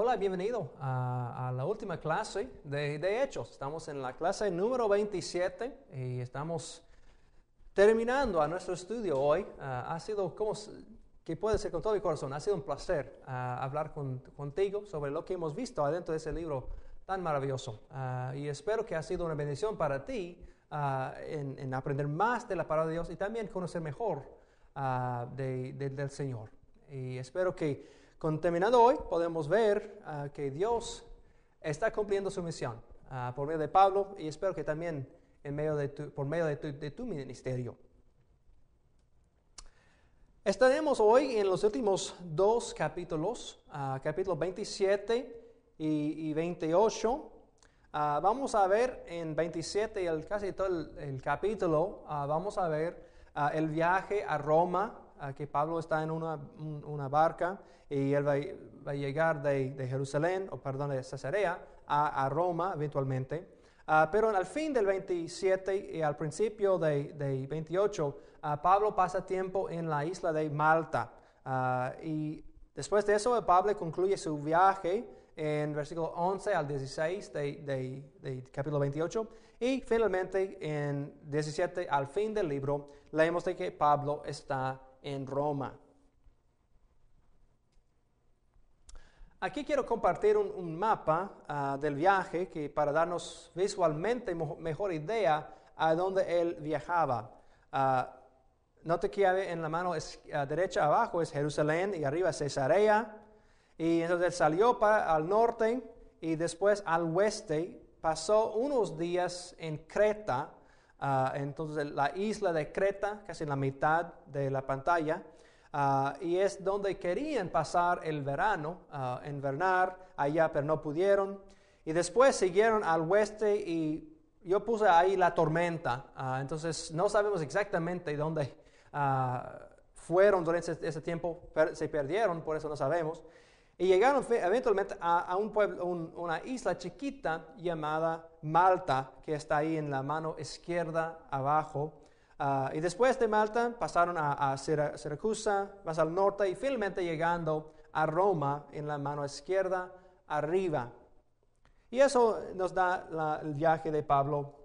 Hola, bienvenido a la última clase de Hechos. Estamos en la clase número 27 y estamos terminando a nuestro estudio hoy. Ha sido, que puede ser con todo mi corazón, ha sido un placer hablar contigo sobre lo que hemos visto adentro de ese libro tan maravilloso. Y espero que ha sido una bendición para ti en aprender más de la palabra de Dios y también conocer mejor del Señor. Y espero que terminando hoy, podemos ver que Dios está cumpliendo su misión por medio de Pablo y espero que también por medio de tu ministerio. Estaremos hoy en los últimos dos capítulos, capítulos 27 y 28. Vamos a ver en 27 y casi todo el capítulo, vamos a ver el viaje a Roma, que Pablo está en una barca y él va a llegar de Cesarea a Roma eventualmente. Pero al fin del 27 y al principio de 28, Pablo pasa tiempo en la isla de Malta. Y después de eso, Pablo concluye su viaje en versículo 11 al 16 de capítulo 28. Y finalmente en 17 al fin del libro, leemos de que Pablo está en Roma. Aquí quiero compartir un mapa del viaje que para darnos visualmente mejor idea a dónde él viajaba. Note que en la mano derecha abajo es Jerusalén y arriba Cesarea. Y entonces él salió al norte y después al oeste. Pasó unos días en Creta. Entonces la isla de Creta, casi en la mitad de la pantalla, y es donde querían pasar el verano, invernar allá, pero no pudieron. Y después siguieron al oeste y yo puse ahí la tormenta. Entonces no sabemos exactamente dónde fueron durante ese tiempo, se perdieron, por eso no sabemos. Y llegaron eventualmente a un pueblo, una isla chiquita llamada Malta, que está ahí en la mano izquierda abajo. Y después de Malta pasaron a Siracusa, más al norte, y finalmente llegando a Roma en la mano izquierda arriba. Y eso nos da el viaje de Pablo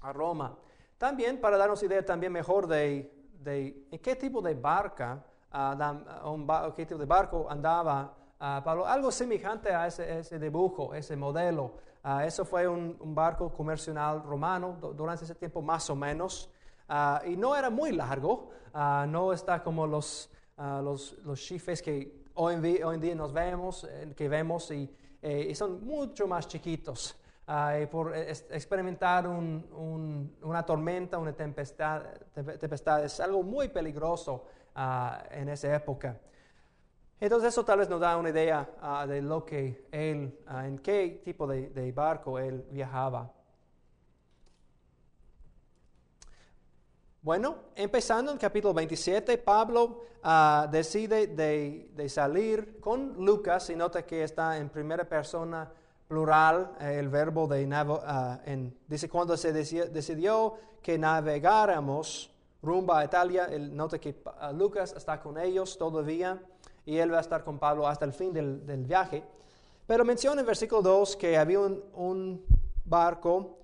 a Roma. También para darnos idea también mejor de en qué tipo de barca, qué tipo de barco andaba Pablo, algo semejante a ese dibujo, ese modelo. Eso fue un barco comercial romano durante ese tiempo más o menos. Y no era muy largo, no está como los chifes que hoy en día que vemos y son mucho más chiquitos. Por experimentar una tormenta, una tempestad es algo muy peligroso en esa época. Entonces eso tal vez nos da una idea de lo que él, en qué tipo de barco él viajaba. Bueno, empezando en el capítulo 27, Pablo decide de salir con Lucas, y nota que está en primera persona plural, el verbo dice cuando se decidió que navegáramos rumbo a Italia, nota que Lucas está con ellos todavía, y él va a estar con Pablo hasta el fin del viaje. Pero menciona en versículo 2 que había un barco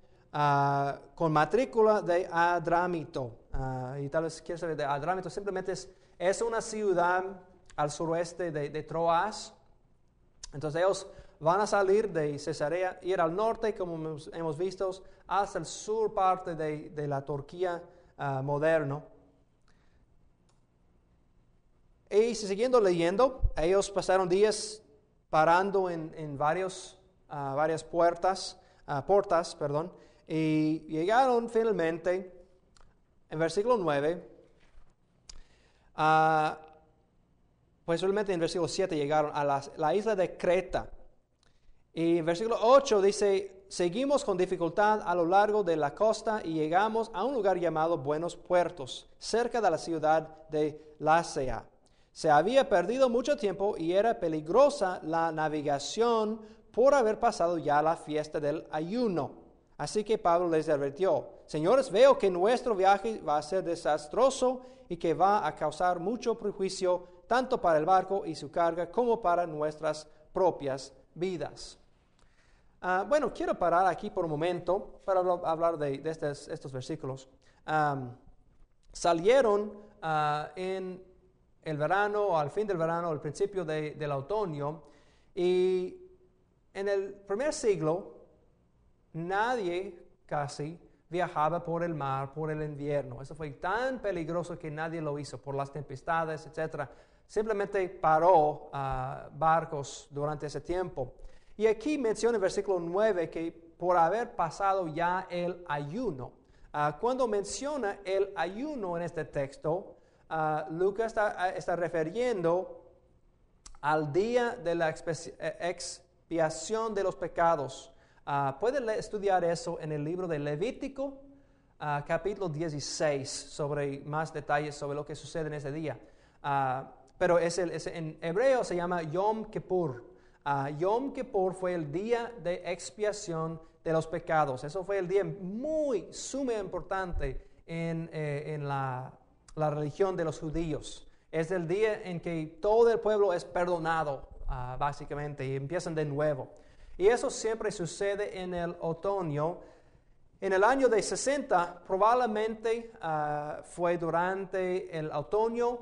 con matrícula de Adrámito. Y tal vez quieres saber de Adrámito, simplemente es una ciudad al suroeste de Troas. Entonces ellos van a salir de Cesarea, ir al norte, como hemos visto, hasta el sur parte de la Turquía moderno. Y siguiendo leyendo, ellos pasaron días parando en varias portas, y llegaron finalmente, en versículo 9, pues solamente en versículo 7 llegaron a la isla de Creta. Y en versículo 8 dice, seguimos con dificultad a lo largo de la costa y llegamos a un lugar llamado Buenos Puertos, cerca de la ciudad de Lasea. Se había perdido mucho tiempo y era peligrosa la navegación por haber pasado ya la fiesta del ayuno. Así que Pablo les advirtió, señores, veo que nuestro viaje va a ser desastroso y que va a causar mucho perjuicio tanto para el barco y su carga como para nuestras propias vidas. Bueno, quiero parar aquí por un momento para hablar de estos versículos. Salieron en el verano, al fin del verano, al principio del otoño, y en el primer siglo nadie casi viajaba por el mar, por el invierno. Eso fue tan peligroso que nadie lo hizo por las tempestades, etc. Simplemente paró barcos durante ese tiempo. Y aquí menciona en versículo 9 que por haber pasado ya el ayuno. Cuando menciona el ayuno en este texto, Lucas está refiriendo al día de la expiación de los pecados. Pueden estudiar eso en el libro de Levítico, capítulo 16, sobre más detalles sobre lo que sucede en ese día. Pero en hebreo se llama Yom Kippur. Yom Kippur fue el día de expiación de los pecados. Eso fue el día muy sumamente importante en la religión de los judíos. Es el día en que todo el pueblo es perdonado, básicamente, y empiezan de nuevo. Y eso siempre sucede en el otoño. En el año de 60, probablemente fue durante el otoño,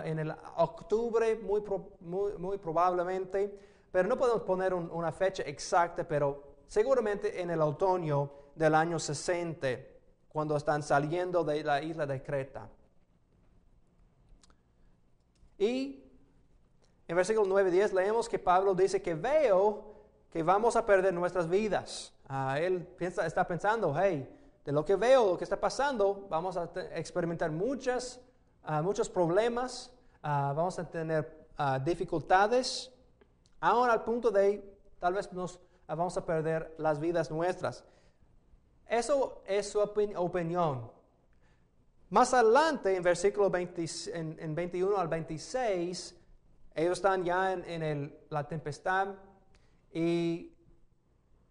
en el octubre, muy probablemente, pero no podemos poner una fecha exacta, pero seguramente en el otoño del año 60, cuando están saliendo de la isla de Creta. Y en versículo 9 y 10 leemos que Pablo dice que veo que vamos a perder nuestras vidas. Él está pensando, hey, de lo que veo, lo que está pasando, vamos a experimentar muchos problemas, vamos a tener dificultades, aún al punto de tal vez nos vamos a perder las vidas nuestras. Eso es su opinión. Más adelante, en versículo 21 al 26, ellos están ya en la tempestad y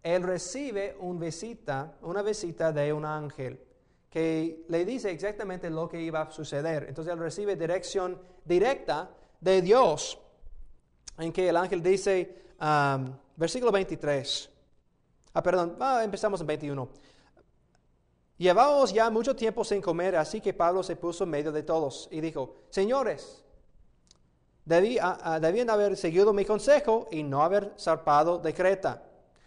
él recibe una visita de un ángel que le dice exactamente lo que iba a suceder. Entonces él recibe dirección directa de Dios, en que el ángel dice, versículo 23, empezamos en 21. Llevábamos ya mucho tiempo sin comer, así que Pablo se puso en medio de todos y dijo, señores, debían haber seguido mi consejo y no haber zarpado de Creta.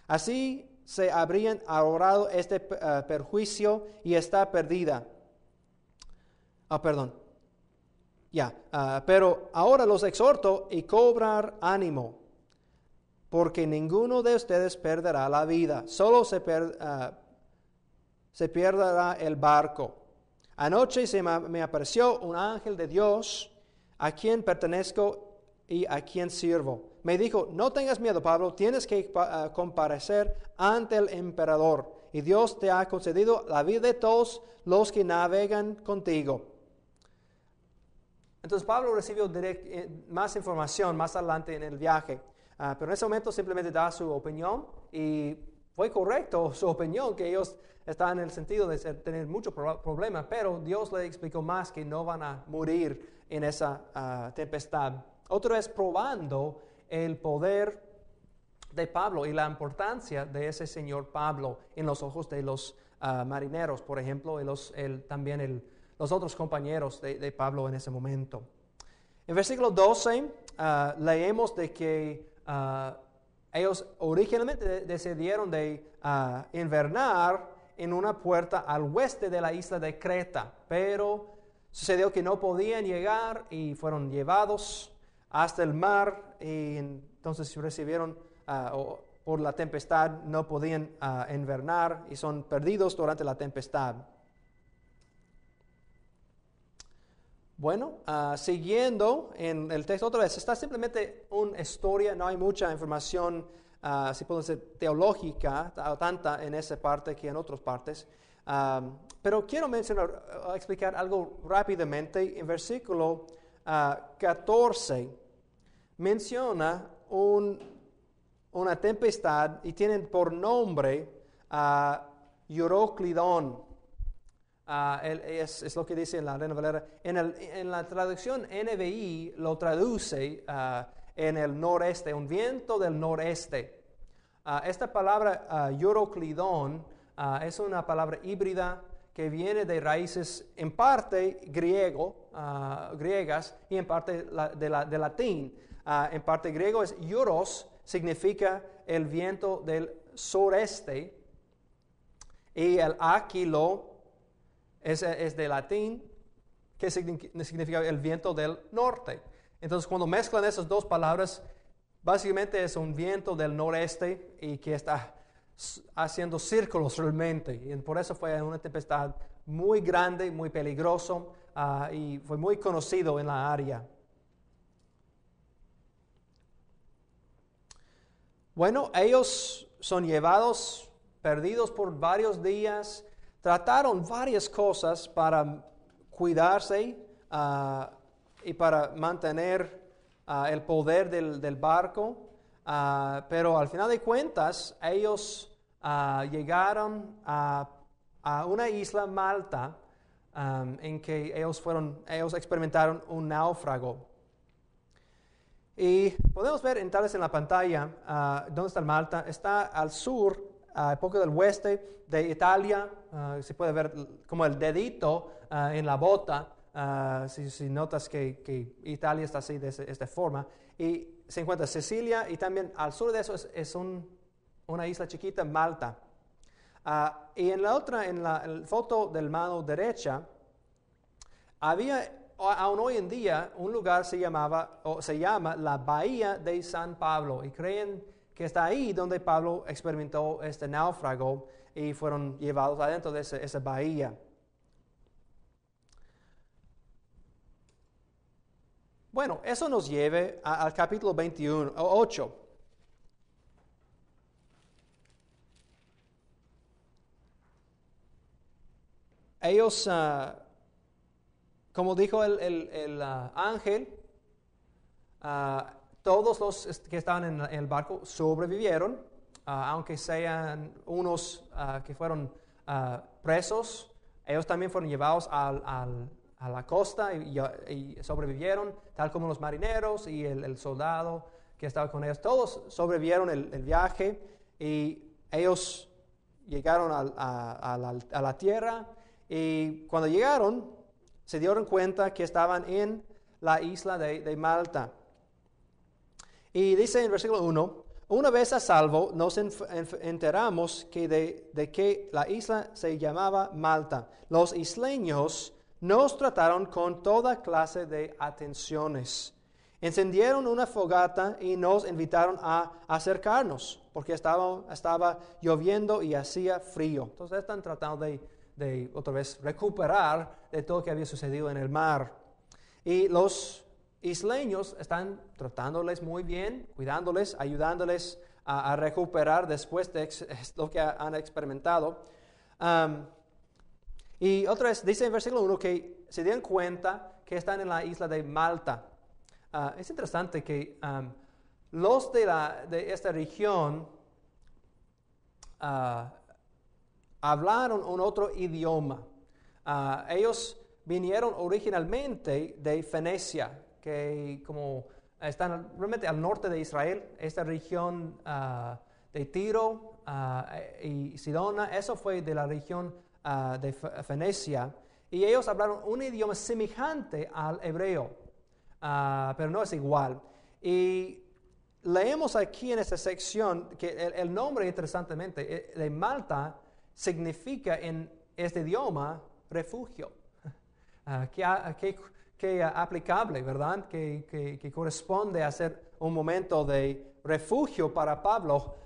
Así se habrían ahorrado este perjuicio y está perdida. Pero ahora los exhorto y cobrar ánimo, porque ninguno de ustedes perderá la vida, solo se perderá el barco. Anoche me apareció un ángel de Dios, a quien pertenezco y a quien sirvo. Me dijo, no tengas miedo, Pablo, tienes que comparecer ante el emperador, y Dios te ha concedido la vida de todos los que navegan contigo. Entonces Pablo recibió más información más adelante en el viaje, pero en ese momento simplemente da su opinión, y fue correcto su opinión, que ellos están en el sentido de tener muchos problemas, pero Dios le explicó más que no van a morir en esa tempestad. Otra vez probando el poder de Pablo y la importancia de ese señor Pablo en los ojos de los marineros, por ejemplo, y también los otros compañeros de Pablo en ese momento. En versículo 12 leemos de que ellos originalmente decidieron de invernar en una puerta al oeste de la isla de Creta, pero sucedió que no podían llegar y fueron llevados hasta el mar, y entonces recibieron, por la tempestad, no podían invernar y son perdidos durante la tempestad. Bueno, siguiendo en el texto otra vez, está simplemente una historia, no hay mucha información, si puedo decir, teológica, tanta en esa parte que en otras partes. Pero quiero explicar algo rápidamente. En versículo 14 menciona una tempestad y tienen por nombre Euroclidón. Es lo que dice en la Reina Valera. En la traducción NBI lo traduce en el noreste, un viento del noreste. Esta palabra euroclidón es una palabra híbrida que viene de raíces en parte griegas y en parte de latín. En parte griego es euros, significa el viento del sureste, y el aquilo es de latín, que significa el viento del norte. Entonces, cuando mezclan esas dos palabras, básicamente es un viento del noreste y que está haciendo círculos realmente. Y por eso fue una tempestad muy grande, muy peligroso, y fue muy conocido en la área. Bueno, ellos son llevados, perdidos por varios días. Trataron varias cosas para cuidarse y para mantener el poder del barco, pero al final de cuentas ellos llegaron a una isla, Malta, en que ellos experimentaron un náufrago. Y podemos ver tal vez en la pantalla dónde está Malta. Está al sur, un poco del oeste de Italia. Se puede ver como el dedito en la bota. Si notas que Italia está así de esta forma, y se encuentra Sicilia, y también al sur de eso es una isla chiquita, Malta. Y en la foto del mano derecha, había aún hoy en día un lugar se llama la Bahía de San Pablo, y creen que está ahí donde Pablo experimentó este náufrago y fueron llevados adentro de esa bahía. Bueno, eso nos lleva al capítulo 8. Ellos, como dijo el ángel, todos los que estaban en el barco sobrevivieron, aunque sean unos que fueron presos. Ellos también fueron llevados a la costa y sobrevivieron, tal como los marineros y el soldado que estaba con ellos. Todos sobrevivieron el viaje, y ellos llegaron a la tierra, y cuando llegaron se dieron cuenta que estaban en la isla de Malta. Y dice en versículo 1, una vez a salvo nos enteramos de que la isla se llamaba Malta. Los isleños nos trataron con toda clase de atenciones. Encendieron una fogata y nos invitaron a acercarnos, porque estaba lloviendo y hacía frío. Entonces están tratando de otra vez recuperar de todo lo que había sucedido en el mar. Y los isleños están tratándoles muy bien, cuidándoles, ayudándoles a recuperar después de lo que han experimentado. Y otra vez dice en versículo 1 que se dieron cuenta que están en la isla de Malta. Es interesante que los de esta región hablaron un otro idioma. Ellos vinieron originalmente de Fenicia, que como están realmente al norte de Israel, esta región de Tiro y Sidona, eso fue de la región de Fenicia, y ellos hablaron un idioma semejante al hebreo, pero no es igual. Y leemos aquí en esta sección que el nombre, interesantemente, de Malta significa en este idioma refugio. Que aplicable, ¿verdad? Que corresponde a ser un momento de refugio para Pablo,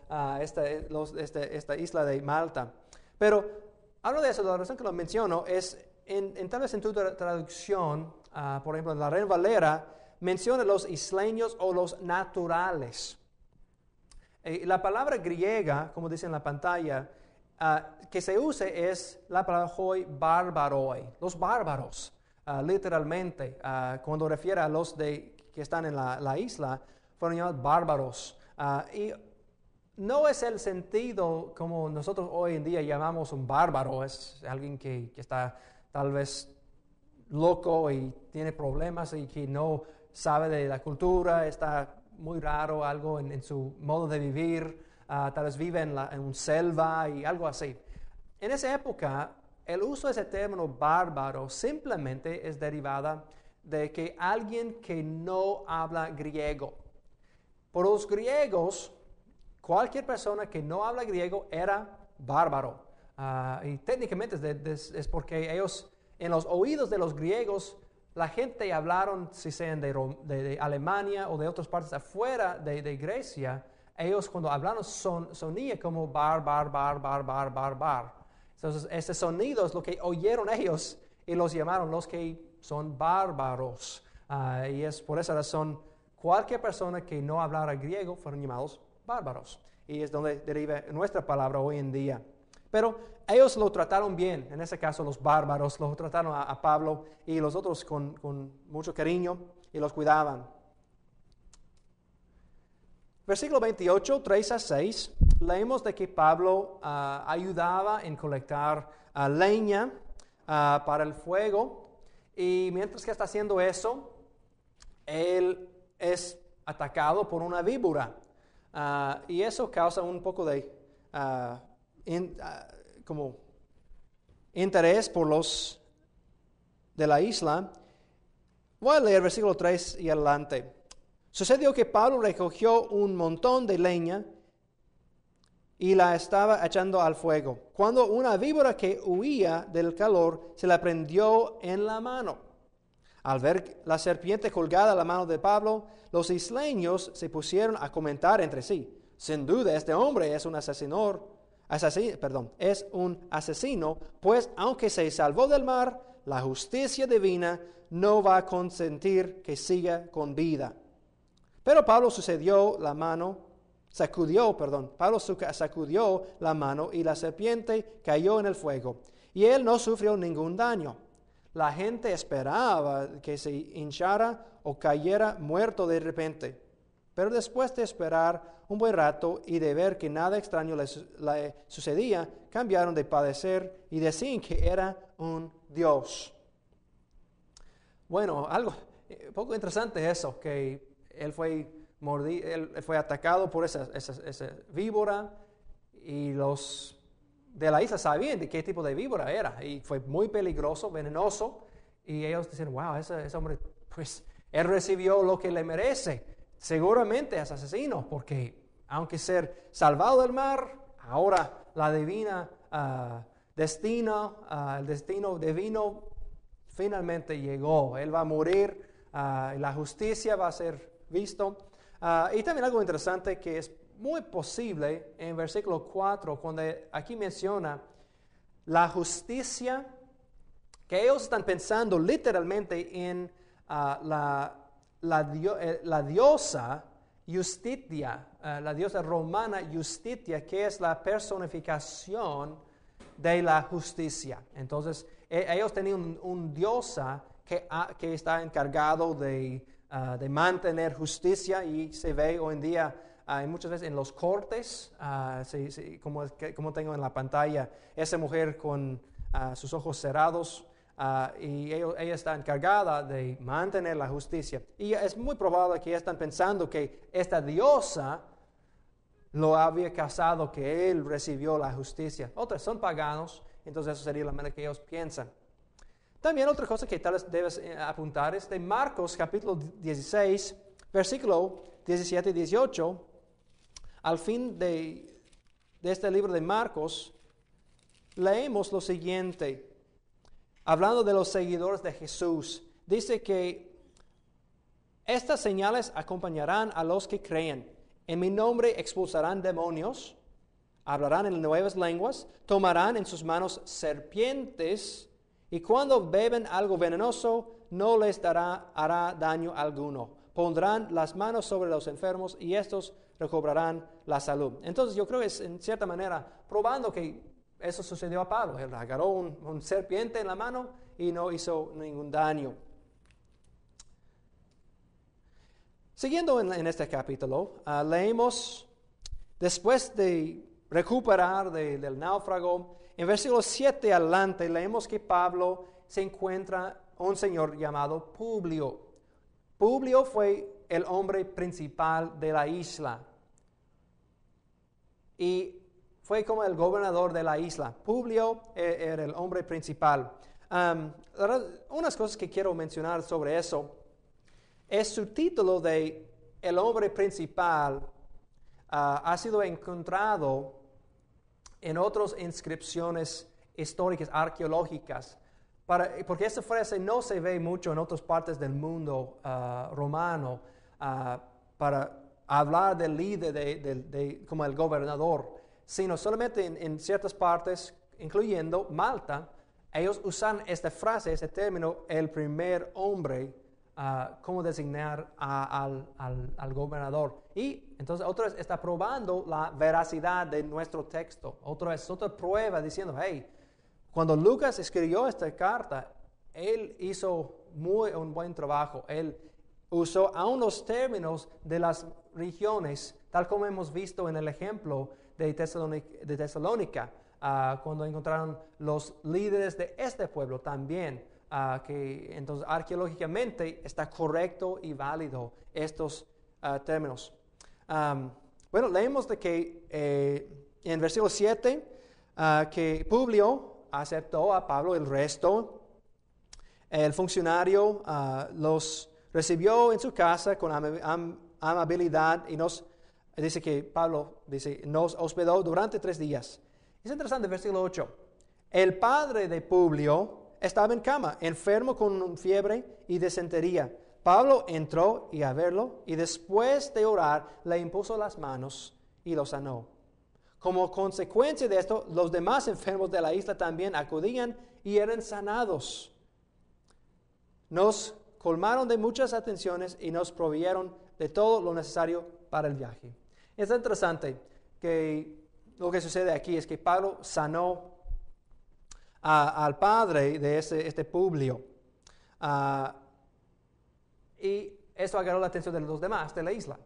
esta isla de Malta. Pero hablo de eso, la razón que lo menciono es, tal vez en tu traducción, por ejemplo, en la Reina Valera, menciona los isleños o los naturales. La palabra griega, como dice en la pantalla, que se use es la palabra hoi barbaroi, los bárbaros, literalmente, cuando refiere a los que están en la isla, fueron llamados bárbaros. Y no es el sentido como nosotros hoy en día llamamos un bárbaro, es alguien que está tal vez loco y tiene problemas y que no sabe de la cultura, está muy raro, algo en su modo de vivir, tal vez vive en una selva y algo así. En esa época, el uso de ese término bárbaro simplemente es derivada de que alguien que no habla griego. Por los griegos, cualquier persona que no habla griego era bárbaro. Y técnicamente es porque ellos, en los oídos de los griegos, la gente hablaron, si sean de Alemania o de otras partes afuera de Grecia, ellos cuando hablaron sonía como bar. Entonces, ese sonido es lo que oyeron ellos y los llamaron los que son bárbaros. Y es por esa razón, cualquier persona que no hablara griego fueron llamados bárbaros. Y es donde deriva nuestra palabra hoy en día. Pero ellos lo trataron bien, en ese caso los bárbaros lo trataron a Pablo y los otros con mucho cariño y los cuidaban. Versículo 28, 3-6, leemos de que Pablo ayudaba en colectar leña para el fuego y mientras que está haciendo eso, él es atacado por una víbora y eso causa un poco de como interés por los de la isla. Voy a leer versículo 3 y adelante. Sucedió que Pablo recogió un montón de leña y la estaba echando al fuego, cuando una víbora que huía del calor se la prendió en la mano. Al ver la serpiente colgada a la mano de Pablo, los isleños se pusieron a comentar entre sí: sin duda este hombre es un asesino, pues aunque se salvó del mar, la justicia divina no va a consentir que siga con vida. Pero Pablo sacudió la mano y la serpiente cayó en el fuego, y él no sufrió ningún daño. La gente esperaba que se hinchara o cayera muerto de repente. Pero después de esperar un buen rato y de ver que nada extraño le sucedía, cambiaron de padecer y decían que era un dios. Bueno, algo poco interesante eso, que él fue atacado por esa víbora y los de la isla sabían de qué tipo de víbora era y fue muy peligroso, venenoso, y ellos dicen: wow, ese hombre, pues él recibió lo que le merece, seguramente es asesino, porque aunque ser salvado del mar, ahora la divina el destino divino finalmente llegó. Él va a morir, y la justicia va a ser visto. Y también algo interesante que es muy posible en versículo 4, cuando aquí menciona la justicia, que ellos están pensando literalmente en la diosa Justitia, la diosa romana Justitia, que es la personificación de la justicia. Entonces, ellos tenían un diosa que está encargado de mantener justicia, y se ve hoy en día muchas veces en los cortes, como tengo en la pantalla, esa mujer con sus ojos cerrados, y ella está encargada de mantener la justicia. Y es muy probable que están pensando que esta diosa lo había causado que él recibió la justicia. Otros son paganos, entonces eso sería la manera que ellos piensan. También otra cosa que tal vez debes apuntar es de Marcos capítulo 16, versículo 17 y 18. Al fin de este libro de Marcos, leemos lo siguiente. Hablando de los seguidores de Jesús, dice que estas señales acompañarán a los que creen. En mi nombre expulsarán demonios, hablarán en nuevas lenguas, tomarán en sus manos serpientes, y cuando beben algo venenoso, no les hará daño alguno. Pondrán las manos sobre los enfermos y estos recobrarán la salud. Entonces yo creo que es en cierta manera probando que eso sucedió a Pablo. Él agarró un serpiente en la mano y no hizo ningún daño. Siguiendo en este capítulo, leemos, después de recuperar del náufrago, en versículo 7 adelante, leemos que Pablo se encuentra un señor llamado Publio. Publio fue el hombre principal de la isla. Y fue como el gobernador de la isla. Publio era el hombre principal. Unas cosas que quiero mencionar sobre eso es su título de el hombre principal ha sido encontrado en otras inscripciones históricas, arqueológicas, porque esa frase no se ve mucho en otras partes del mundo romano para hablar del líder como el gobernador, sino solamente en ciertas partes, incluyendo Malta, ellos usan esta frase, este término, el primer hombre, como designar al gobernador. Y entonces otra vez está probando la veracidad de nuestro texto. Otra prueba diciendo, hey, cuando Lucas escribió esta carta, él hizo un buen trabajo. Él usó aún los términos de las regiones, tal como hemos visto en el ejemplo de Tesalónica, cuando encontraron los líderes de este pueblo también. Que entonces arqueológicamente está correcto y válido estos términos. Bueno, leemos de que en versículo 7 que Publio aceptó a Pablo, el resto, el funcionario los recibió en su casa con amabilidad y dice que Pablo nos hospedó durante 3 días. Es interesante el versículo 8. El padre de Publio estaba en cama, enfermo con fiebre y disentería. Pablo entró a verlo y después de orar le impuso las manos y lo sanó. Como consecuencia de esto, los demás enfermos de la isla también acudían y eran sanados. Nos colmaron de muchas atenciones y nos proveyeron de todo lo necesario para el viaje. Es interesante que lo que sucede aquí es que Pablo sanó al padre de este Publio. Y eso agarró la atención de los demás de la isla.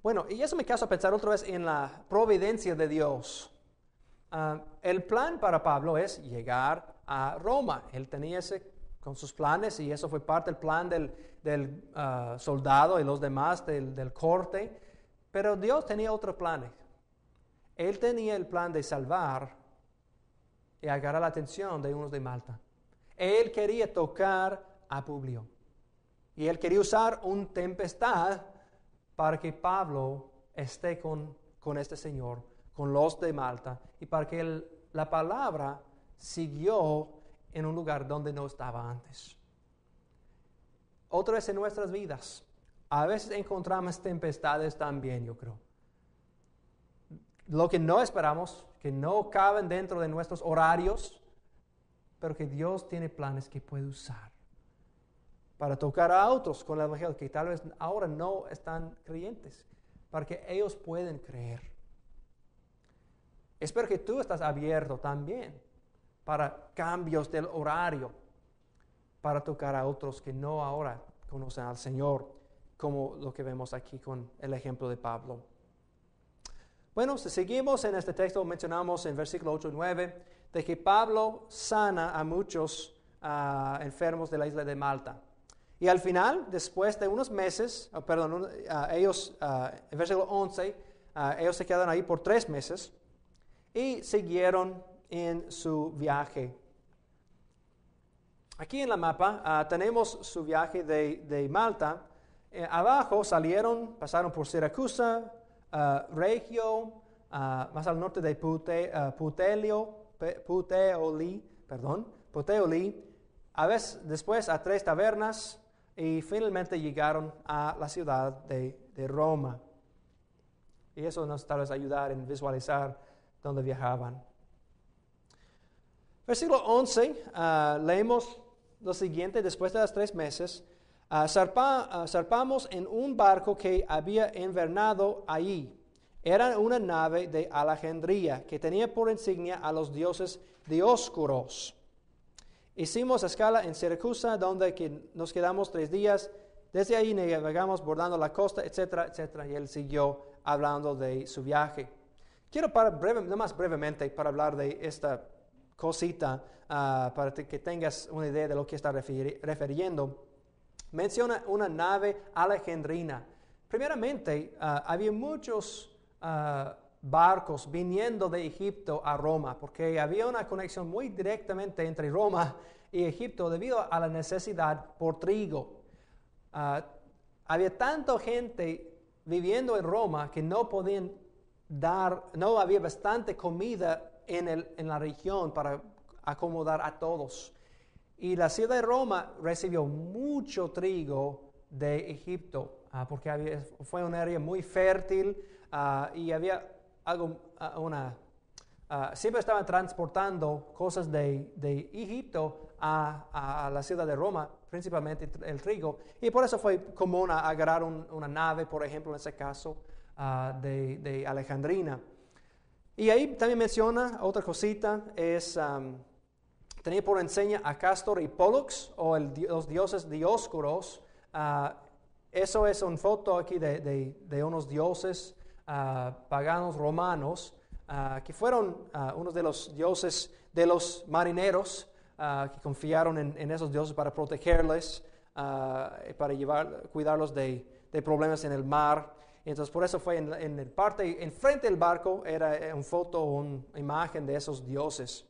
Bueno, y eso me hace pensar otra vez en la providencia de Dios. El plan para Pablo es llegar a Roma. Él tenía con sus planes y eso fue parte del plan del soldado y los demás del corte. Pero Dios tenía otros planes. Él tenía el plan de salvar y agarrar la atención de unos de Malta. Él quería tocar a Publio. Y él quería usar una tempestad para que Pablo esté con este Señor, con los de Malta, y para que la palabra siguió en un lugar donde no estaba antes. Otra vez en nuestras vidas, a veces encontramos tempestades también, yo creo. Lo que no esperamos, que no caben dentro de nuestros horarios, pero que Dios tiene planes que puede usar para tocar a otros con el Evangelio que tal vez ahora no están creyentes, para que ellos puedan creer. Espero que tú estás abierto también para cambios del horario, para tocar a otros que no ahora conocen al Señor, como lo que vemos aquí con el ejemplo de Pablo. Bueno, si seguimos en este texto, mencionamos en versículo 8 y 9 de que Pablo sana a muchos enfermos de la isla de Malta. Y al final, después de unos meses, ellos, en versículo 11, ellos se quedan ahí por 3 meses y siguieron en su viaje. Aquí en la mapa tenemos su viaje de Malta. Abajo pasaron por Siracusa, Regio, más al norte de Puteoli, a veces después a 3 tabernas y finalmente llegaron a la ciudad de Roma. Y eso nos tal vez ayudar en visualizar dónde viajaban. Versículo 11, leemos lo siguiente: después de los 3 meses, zarpamos en un barco que había invernado allí. Era una nave de Alejandría que tenía por insignia a los dioses Dioscuros. Hicimos escala en Siracusa, donde nos quedamos 3 días. Desde ahí navegamos bordando la costa, etcétera, etcétera. Y él siguió hablando de su viaje. Quiero nomás brevemente para hablar de esta cosita, para que tengas una idea de lo que está refiriendo. menciona una nave alejandrina. Primeramente, había muchos barcos viniendo de Egipto a Roma, porque había una conexión muy directamente entre Roma y Egipto debido a la necesidad por trigo. Había tanta gente viviendo en Roma que no podían no había bastante comida en la región para acomodar a todos. Y la ciudad de Roma recibió mucho trigo de Egipto, porque fue un área muy fértil y había siempre estaban transportando cosas de Egipto a la ciudad de Roma, principalmente el trigo, y por eso fue común agarrar una nave, por ejemplo, en ese caso, de Alejandrina. Y ahí también menciona otra cosita, tenía por enseña a Castor y Pollux, o los dioses Dioscuros. Eso es una foto aquí de unos dioses paganos romanos, que fueron unos de los dioses de los marineros, que confiaron en esos dioses para protegerles, para cuidarlos de problemas en el mar. Entonces, por eso fue en el parte, enfrente del barco, era una foto o una imagen de esos dioses.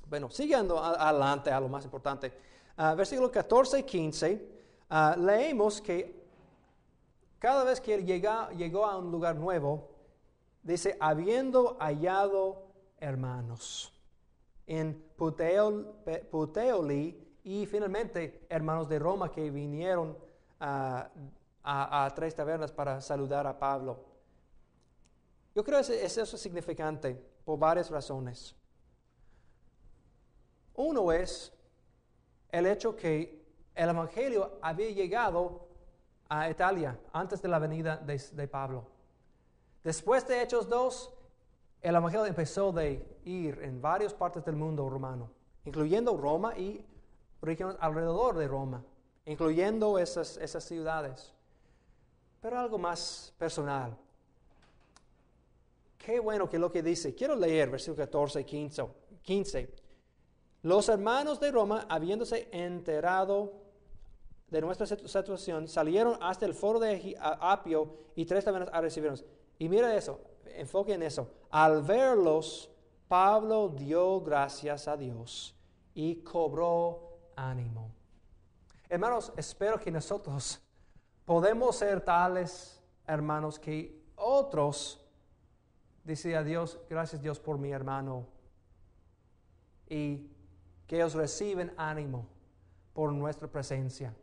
Bueno, siguiendo adelante a lo más importante. Versículo 14 y 15, leemos que cada vez que él llegó a un lugar nuevo, dice, habiendo hallado hermanos en Puteoli y finalmente hermanos de Roma que vinieron a Tres Tabernas para saludar a Pablo. Yo creo que eso es significante por varias razones. Uno es el hecho que el Evangelio había llegado a Italia antes de la venida de Pablo. Después de Hechos 2, el Evangelio empezó a ir en varias partes del mundo romano, incluyendo Roma y regiones alrededor de Roma, incluyendo esas ciudades. Pero algo más personal. Qué bueno que lo que dice. Quiero leer versículos 14 y 15. Los hermanos de Roma, habiéndose enterado de nuestra situación, salieron hasta el foro de Apio y Tres Tabernas a recibirnos. Y mira eso, enfoque en eso. Al verlos, Pablo dio gracias a Dios y cobró ánimo. Hermanos, espero que nosotros podemos ser tales hermanos que otros dicen a Dios, gracias Dios por mi hermano, y que ellos reciben ánimo por nuestra presencia.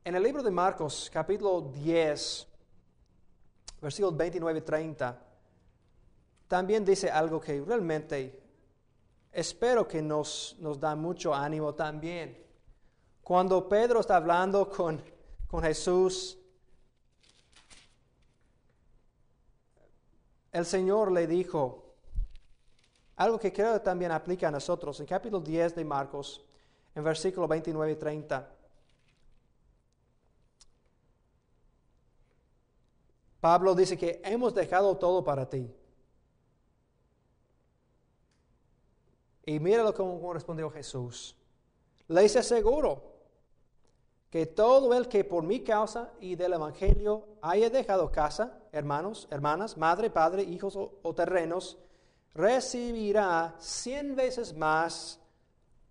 En el libro de Marcos, capítulo 10, versículos 29 y 30, también dice algo que realmente espero que nos da mucho ánimo también. Cuando Pedro está hablando con Jesús, el Señor le dijo algo que creo que también aplica a nosotros. En capítulo 10 de Marcos, en versículos 29 y 30, Pablo dice que hemos dejado todo para ti. Y míralo cómo respondió Jesús. Les aseguro que todo el que por mi causa y del Evangelio haya dejado casa, hermanos, hermanas, madre, padre, hijos o terrenos, recibirá 100 veces más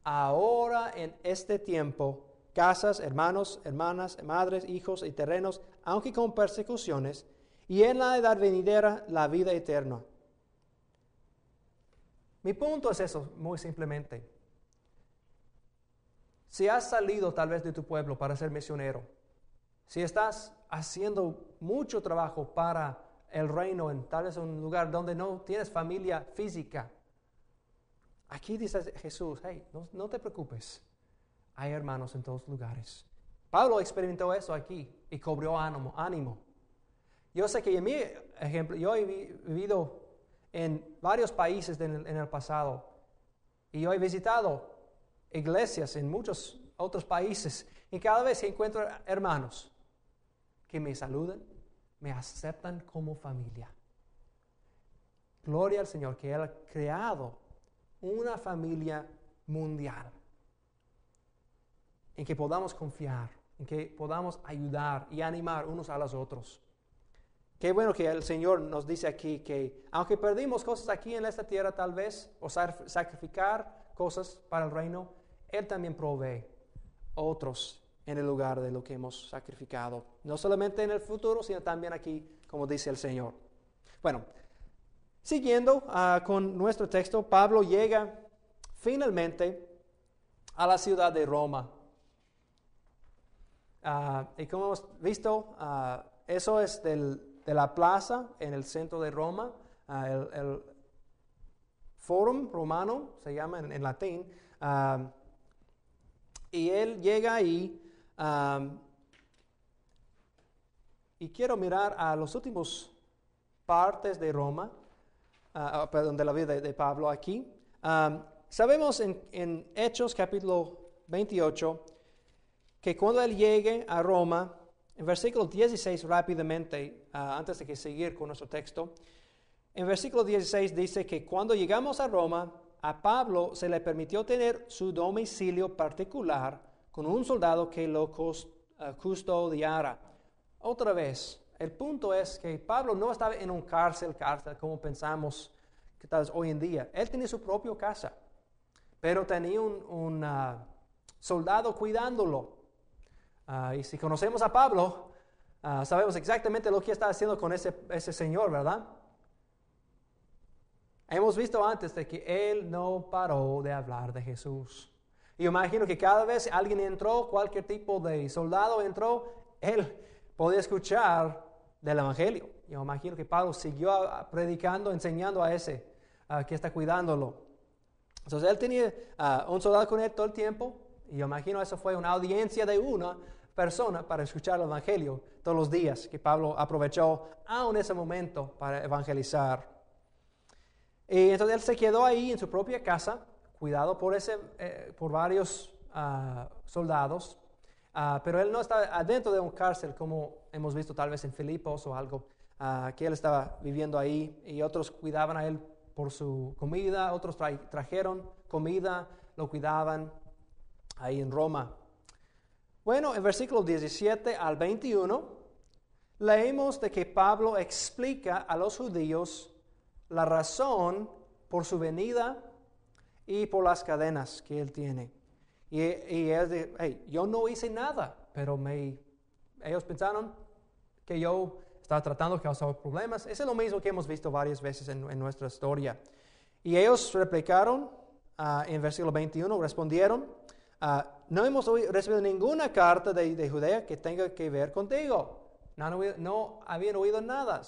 ahora en este tiempo, casas, hermanos, hermanas, madres, hijos y terrenos, aunque con persecuciones, y en la edad venidera la vida eterna. Mi punto es eso, muy simplemente. Si has salido tal vez de tu pueblo para ser misionero, si estás haciendo mucho trabajo para el reino en tal vez un lugar donde no tienes familia física, aquí dice Jesús, hey, no te preocupes, hay hermanos en todos lugares. Pablo experimentó eso aquí y cobró ánimo. Yo sé que en mi ejemplo, yo he vivido en varios países en el pasado y yo he visitado iglesias en muchos otros países y cada vez que encuentro hermanos que me saludan, me aceptan como familia. Gloria al Señor que Él ha creado una familia mundial, en que podamos confiar, en que podamos ayudar y animar unos a los otros. Qué bueno que el Señor nos dice aquí que aunque perdimos cosas aquí en esta tierra tal vez, o sacrificar cosas para el reino, Él también provee otros en el lugar de lo que hemos sacrificado. No solamente en el futuro, sino también aquí, como dice el Señor. Bueno, siguiendo con nuestro texto, Pablo llega finalmente a la ciudad de Roma. Y como hemos visto, eso es de la plaza en el centro de Roma, el Forum Romano, se llama en latín, y él llega ahí, y quiero mirar a los últimos partes de Roma, perdón, de la vida de Pablo aquí. Sabemos en Hechos capítulo 28 que cuando él llegue a Roma, en versículo 16 rápidamente, antes de que seguir con nuestro texto, en versículo 16 dice que cuando llegamos a Roma, a Pablo se le permitió tener su domicilio particular con un soldado que lo custodiara. Otra vez, el punto es que Pablo no estaba en un cárcel como pensamos que tal vez hoy en día. Él tenía su propia casa, pero tenía un soldado cuidándolo. Y si conocemos a Pablo, sabemos exactamente lo que está haciendo con ese señor, ¿verdad? Hemos visto antes de que él no paró de hablar de Jesús. Y yo imagino que cada vez alguien entró, cualquier tipo de soldado entró, él podía escuchar del Evangelio. Yo imagino que Pablo siguió predicando, enseñando a ese que está cuidándolo. Entonces él tenía un soldado con él todo el tiempo. Y yo imagino eso fue una audiencia de una persona para escuchar el Evangelio todos los días, que Pablo aprovechó aún ese momento para evangelizar. Y entonces él se quedó ahí en su propia casa, cuidado por varios soldados, pero él no estaba adentro de un cárcel como hemos visto tal vez en Filipos o algo, que él estaba viviendo ahí y otros cuidaban a él por su comida, otros trajeron comida, lo cuidaban ahí en Roma. Bueno, en versículos 17 al 21, leemos de que Pablo explica a los judíos la razón por su venida y por las cadenas que él tiene. Y él dice, hey, yo no hice nada, pero ellos pensaron que yo estaba tratando de causar problemas. Eso es lo mismo que hemos visto varias veces en nuestra historia. Y ellos replicaron en versículo 21, respondieron, no hemos recibido ninguna carta de Judea que tenga que ver contigo. No habían oído nada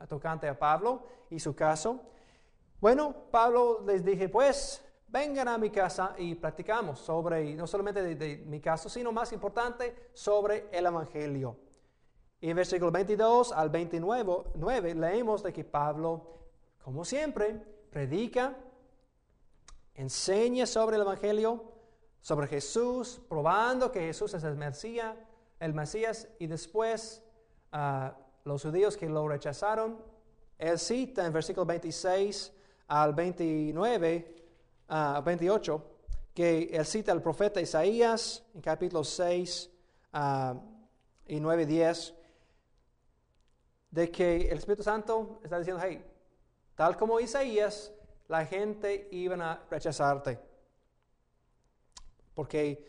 tocante a Pablo y su caso. Bueno, Pablo les dije, pues, vengan a mi casa y platicamos sobre, no solamente de mi caso, sino más importante, sobre el Evangelio. Y en versículo 22 al 29 leemos de que Pablo, como siempre, predica, enseña sobre el Evangelio, sobre Jesús, probando que Jesús es el Mesías, y después los judíos que lo rechazaron, él cita en versículo 26 al 28, que él cita al profeta Isaías en capítulo 6 y 9 y 10, de que el Espíritu Santo está diciendo, hey, tal como Isaías, la gente iba a rechazarte, porque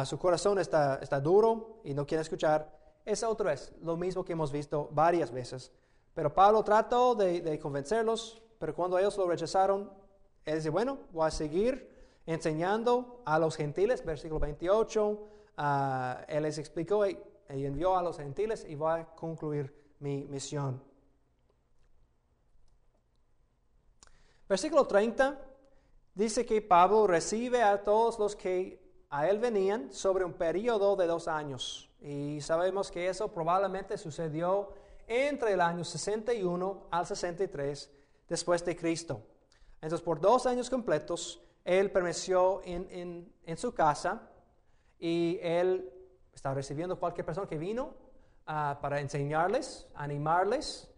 su corazón está duro y no quiere escuchar. Esa otra vez, lo mismo que hemos visto varias veces. Pero Pablo trató de convencerlos, pero cuando ellos lo rechazaron, él dice, bueno, voy a seguir enseñando a los gentiles, versículo 28, él les explicó y envió a los gentiles y voy a concluir mi misión. Versículo 30 dice que Pablo recibe a todos los que a él venían sobre un periodo de 2 años. Y sabemos que eso probablemente sucedió entre el año 61 al 63 después de Cristo. Entonces, por 2 años completos, él permaneció en su casa y él estaba recibiendo cualquier persona que vino para enseñarles, animarles,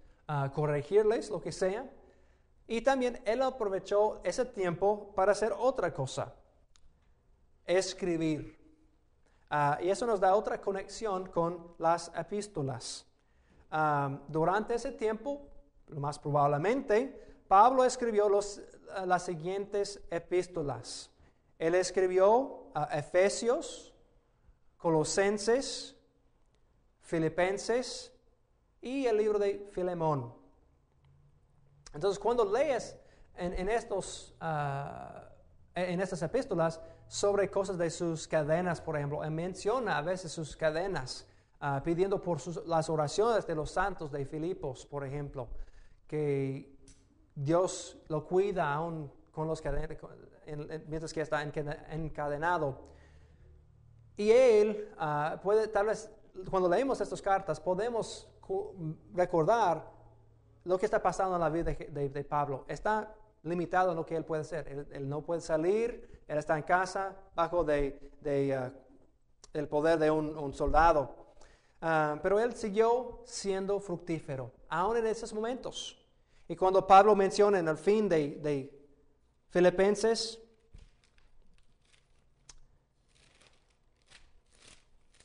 corregirles, lo que sea. Y también él aprovechó ese tiempo para hacer otra cosa, escribir. Y eso nos da otra conexión con las epístolas. Durante ese tiempo, lo más probablemente, Pablo escribió las siguientes epístolas. Él escribió Efesios, Colosenses, Filipenses y el libro de Filemón. Entonces, cuando lees en estas epístolas sobre cosas de sus cadenas, por ejemplo, él menciona a veces sus cadenas, pidiendo por las oraciones de los santos de Filipos, por ejemplo, que Dios lo cuida aún con los cadenas, mientras que está encadenado. Y él puede, tal vez, cuando leemos estas cartas, podemos recordar lo que está pasando en la vida de Pablo. Está limitado en lo que él puede hacer. Él no puede salir, él está en casa bajo el poder de un soldado. Pero él siguió siendo fructífero, aún en esos momentos. Y cuando Pablo menciona en el fin de Filipenses,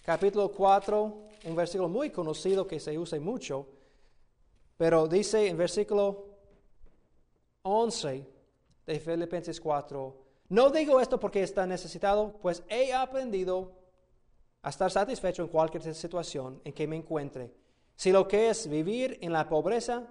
capítulo 4, un versículo muy conocido que se usa mucho, pero dice en versículo 11 de Filipenses 4, no digo esto porque está necesitado, pues he aprendido a estar satisfecho en cualquier situación en que me encuentre. Si lo que es vivir en la pobreza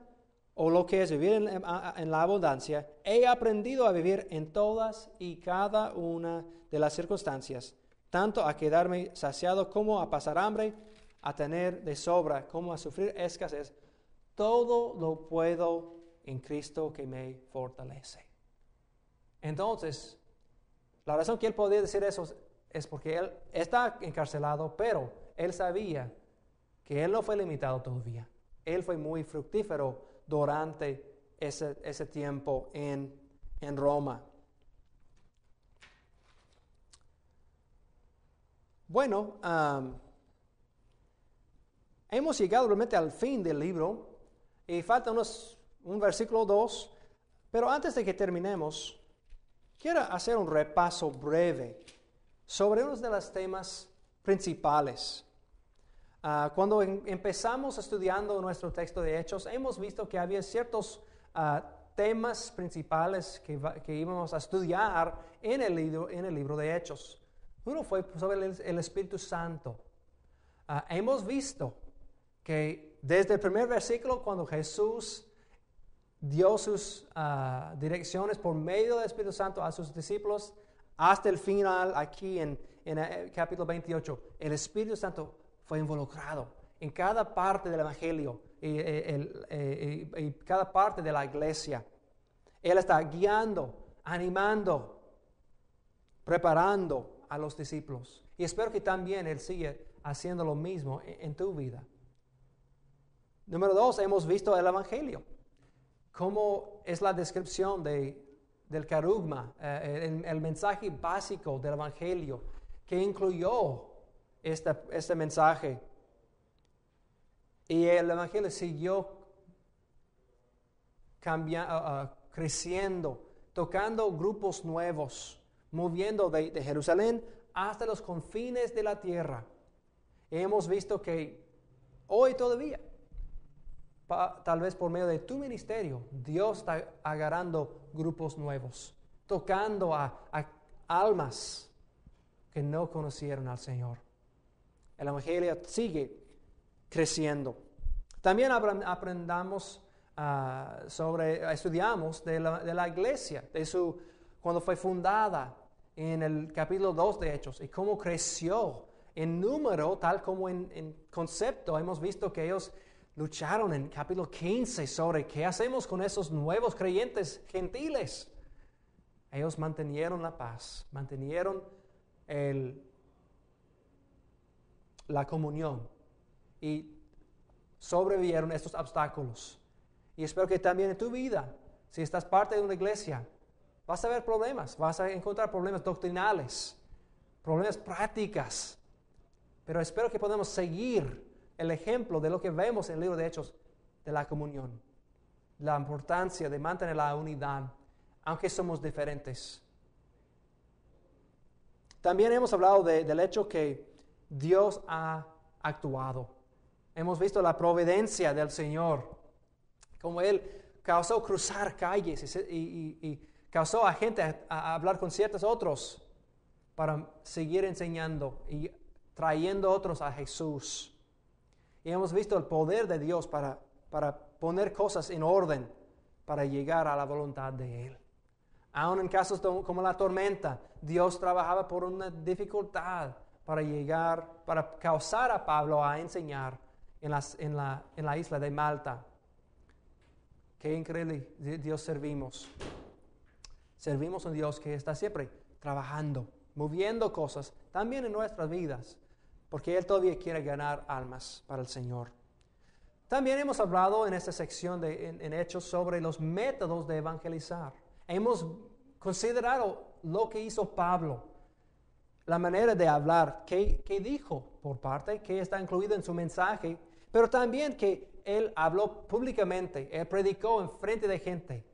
o lo que es vivir en la abundancia, he aprendido a vivir en todas y cada una de las circunstancias, tanto a quedarme saciado como a pasar hambre, a tener de sobra como a sufrir escasez. Todo lo puedo en Cristo que me fortalece. Entonces, la razón que él podía decir eso es porque él está encarcelado, pero él sabía que él no fue limitado todavía. Él fue muy fructífero durante ese tiempo en Roma. Bueno, hemos llegado realmente al fin del libro y falta un versículo 2, pero antes de que terminemos, quiero hacer un repaso breve sobre uno de los temas principales. Cuando empezamos estudiando nuestro texto de Hechos, hemos visto que había ciertos temas principales que íbamos a estudiar en el libro de Hechos. Uno fue sobre el Espíritu Santo. Hemos visto que desde el primer versículo, cuando Jesús dio sus direcciones por medio del Espíritu Santo a sus discípulos, hasta el final aquí en el capítulo 28, el Espíritu Santo fue involucrado en cada parte del Evangelio y cada parte de la iglesia. Él está guiando, animando, preparando a los discípulos. Y espero que también Él siga haciendo lo mismo en tu vida. Número 2, hemos visto el Evangelio. Cómo es la descripción del carugma, el mensaje básico del Evangelio que incluyó este mensaje. Y el Evangelio siguió creciendo, tocando grupos nuevos, moviendo de Jerusalén hasta los confines de la tierra. Y hemos visto que hoy todavía, tal vez por medio de tu ministerio, Dios está agarrando grupos nuevos, tocando a almas que no conocieron al Señor. El Evangelio sigue creciendo. También estudiamos de la iglesia, cuando fue fundada en el capítulo 2 de Hechos, y cómo creció en número, tal como en concepto. Hemos visto que ellos lucharon en capítulo 15 sobre qué hacemos con esos nuevos creyentes gentiles. Ellos mantenieron la paz, mantenieron la comunión y sobrevivieron estos obstáculos. Y espero que también en tu vida, si estás parte de una iglesia, vas a ver problemas, vas a encontrar problemas doctrinales, problemas prácticas, pero espero que podamos seguir el ejemplo de lo que vemos en el libro de Hechos de la comunión. la importancia de mantener la unidad, aunque somos diferentes. También hemos hablado del hecho que Dios ha actuado. Hemos visto la providencia del Señor, como Él causó cruzar calles y causó a gente a hablar con ciertos otros para seguir enseñando y trayendo otros a Jesús. Y hemos visto el poder de Dios para poner cosas en orden para llegar a la voluntad de Él. Aún en casos como la tormenta, Dios trabajaba por una dificultad para causar a Pablo a enseñar en la isla de Malta. Qué increíble Dios servimos. Servimos a un Dios que está siempre trabajando, moviendo cosas, también en nuestras vidas, porque Él todavía quiere ganar almas para el Señor. También hemos hablado en esta sección en Hechos sobre los métodos de evangelizar. Hemos considerado lo que hizo Pablo, la manera de hablar, qué dijo por parte, qué está incluido en su mensaje, pero también que él habló públicamente, él predicó en frente de gente.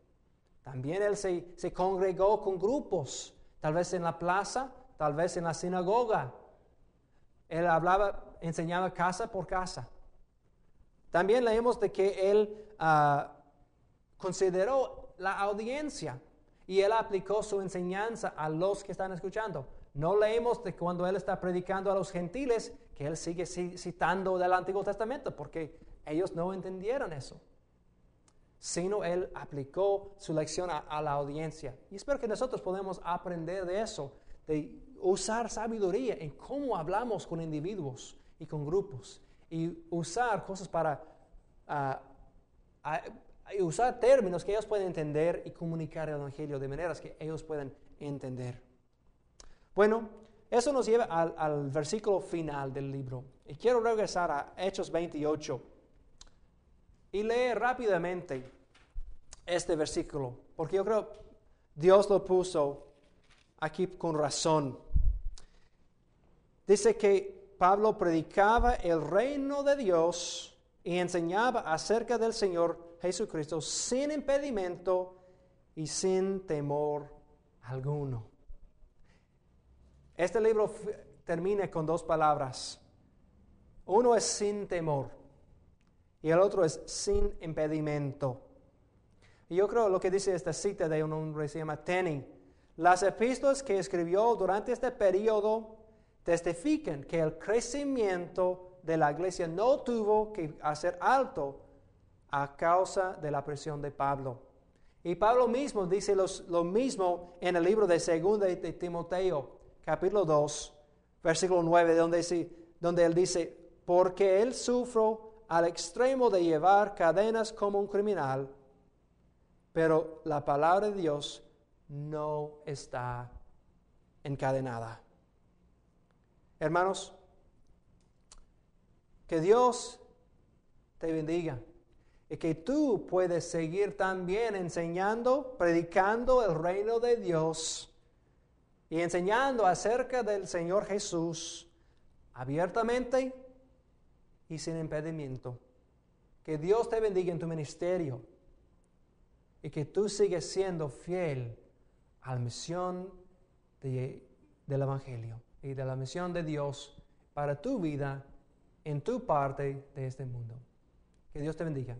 También él se congregó con grupos, tal vez en la plaza, tal vez en la sinagoga. Él enseñaba casa por casa. También leemos de que él consideró la audiencia y él aplicó su enseñanza a los que están escuchando. No leemos de cuando él está predicando a los gentiles que él sigue citando del Antiguo Testamento porque ellos no entendieron eso, sino él aplicó su lección a la audiencia. Y espero que nosotros podamos aprender de eso, de usar sabiduría en cómo hablamos con individuos y con grupos y usar cosas para usar términos que ellos pueden entender y comunicar el Evangelio de maneras que ellos pueden entender. Bueno, eso nos lleva al versículo final del libro. Y quiero regresar a Hechos 28 y leer rápidamente este versículo, porque yo creo Dios lo puso aquí con razón. Dice que Pablo predicaba el reino de Dios y enseñaba acerca del Señor Jesucristo sin impedimento y sin temor alguno. Este libro termina con dos palabras. Uno es sin temor y el otro es sin impedimento. Y yo creo lo que dice esta cita de un hombre que se llama Tenney. Las epístolas que escribió durante este periodo testifican que el crecimiento de la iglesia no tuvo que hacer alto a causa de la presión de Pablo. Y Pablo mismo dice lo mismo en el libro de 2 de Timoteo, capítulo 2, versículo 9, donde él dice, porque él sufrió al extremo de llevar cadenas como un criminal, pero la palabra de Dios no está encadenada. Hermanos, que Dios te bendiga y que tú puedes seguir también enseñando, predicando el reino de Dios y enseñando acerca del Señor Jesús abiertamente y sin impedimento. Que Dios te bendiga en tu ministerio y que tú sigas siendo fiel a la misión del Evangelio y de la misión de Dios para tu vida en tu parte de este mundo. Que Dios te bendiga.